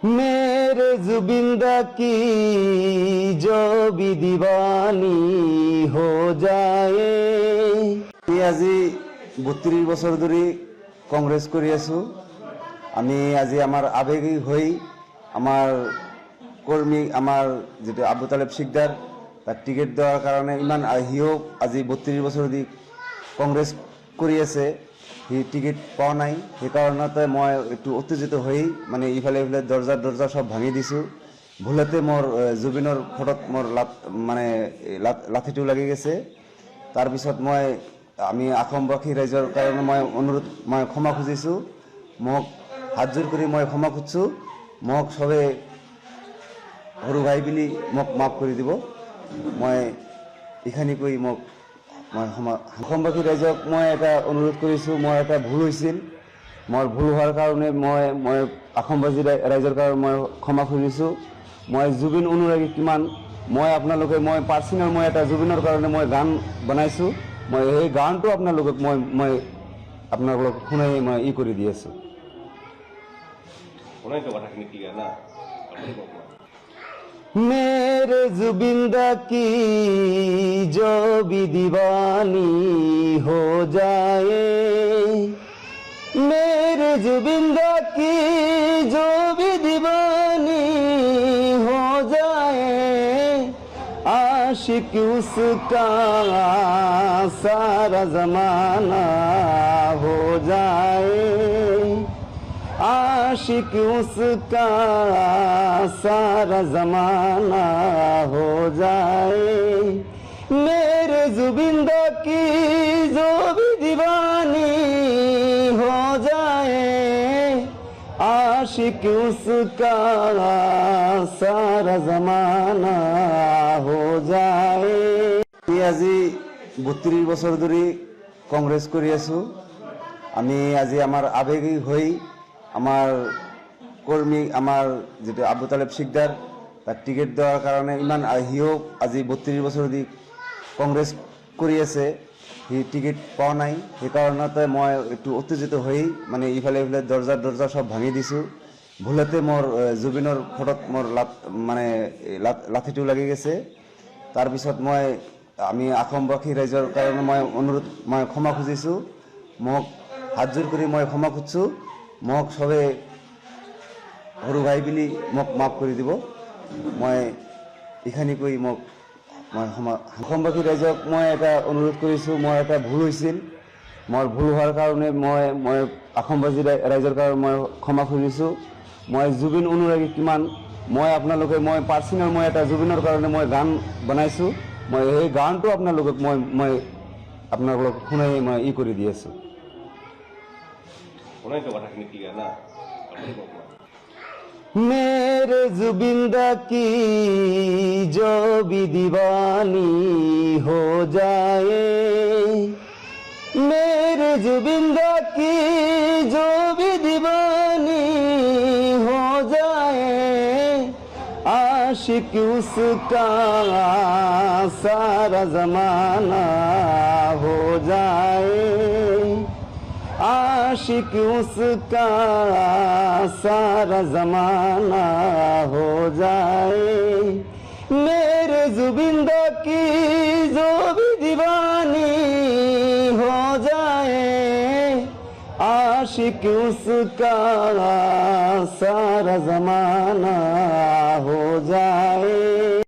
मेरे जुबिंदा की जो भी दीवानी हो जाए। আজি 32 বছর ধরে কংগ্রেস করে আছো। আমি আজি আমার আবেগী হই আমার কর্মী আমার যেটা আবু তালেব শিকদার তার টিকিট দেওয়ার কারণে ইমান হিও আজি 32 বছর ধরে কংগ্রেস করে আছে। সি টিকিট পাওয়া নাই সেই কারণতে মই একটু উত্তেজিত হই মানে ইফালে ইফালে দরজা সব ভাঙি দিছোঁ। ভুলতে মোর জুবিনৰ ফটোত মোৰ মানে লাঠিটো লাগি গেছে। তাৰপিছত আমি অসমবাসী ৰাইজৰ কাৰণে অনুৰোধ ক্ষমা খুজিছোঁ। মোক হাত জোৰ কৰি ক্ষমা খুজিছোঁ। মোক সবে সৰু ভাই বুলি মোক মাফ কৰি দিব। এইখিনি কৈ অসমবাসী ৰাইজক এটা অনুৰোধ কৰিছোঁ। এটা ভুল হৈছিল। মোৰ ভুল হোৱাৰ কাৰণে অসমবাসী ৰাইজৰ কাৰণে ক্ষমা খুজিছোঁ। জুবিন অনুৰাগী কিমান আপোনালোকে পাৰ্চনেল এটা জুবিনৰ কাৰণে গান বনাইছোঁ। সেই গানটো আপোনালোকক আপোনালোকক শুনাই কৰি দি আছোঁ। मेरे जुबिंदा की जो भी दीवानी हो जाए। मेरे जुबिंदा की जो भी दीवानी हो जाए। आशिक उसका सारा जमाना हो जाए। आशिक उसका सारा जमाना हो जाए। मेरे जुबिंदा की जो भी दीवानी हो जाए। आशिक उसका सारा जमाना हो जाए। আজি 32 বছর ধরে কংগ্রেস করে আছো। আমি আজি আমার আবেগী হই আমার কর্মী আমার যেটা আবু তালেব শিকদার তার টিকিট দেওয়ার কারণে ইমান হিও আজি 32 বছর ধরে কংগ্রেস করে আছে। সি টিকিট পাওয়া নাই সেই কারণতে মই একটু উত্তেজিত হই মানে ইফালে ইফালে দরজা সব ভাঙি দিছোঁ। ভুলতে মোর জুবিনৰ ফটোত মোৰ মানে লাঠিটো লাগি গেছে। তাৰপিছত আমি অসমবাসী ৰাইজৰ কাৰণে অনুৰোধ ক্ষমা খুজিছোঁ। মোক হাত জোৰ কৰি ক্ষমা খুজিছোঁ। মোক সবে সৰু ভাই বুলি মোক মাফ কৰি দিব। এইখিনি কৈ অসমবাসী ৰাইজক এটা অনুৰোধ কৰিছোঁ। এটা ভুল হৈছিল। মোৰ ভুল হোৱাৰ কাৰণে অসমবাসী ৰাইজৰ কাৰণে ক্ষমা খুজিছোঁ। জুবিন অনুৰাগী কিমান আপোনালোকে পাৰ্চনেল এটা জুবিনৰ কাৰণে গান বনাইছোঁ। সেই গানটো আপোনালোকক আপোনালোকক শুনাই কৰি দি আছোঁ। मेरे जुबिंदा की जो भी दीवानी हो जाए। मेरे जुबिंदा की जो भी दीवानी हो जाए। आशिक उसका सारा जमाना हो जाए। आशिक उसका सारा जमाना हो जाए। मेरे जुबिंदा की जो भी दीवानी हो जाए। आशिक उसका सारा जमाना हो जाए।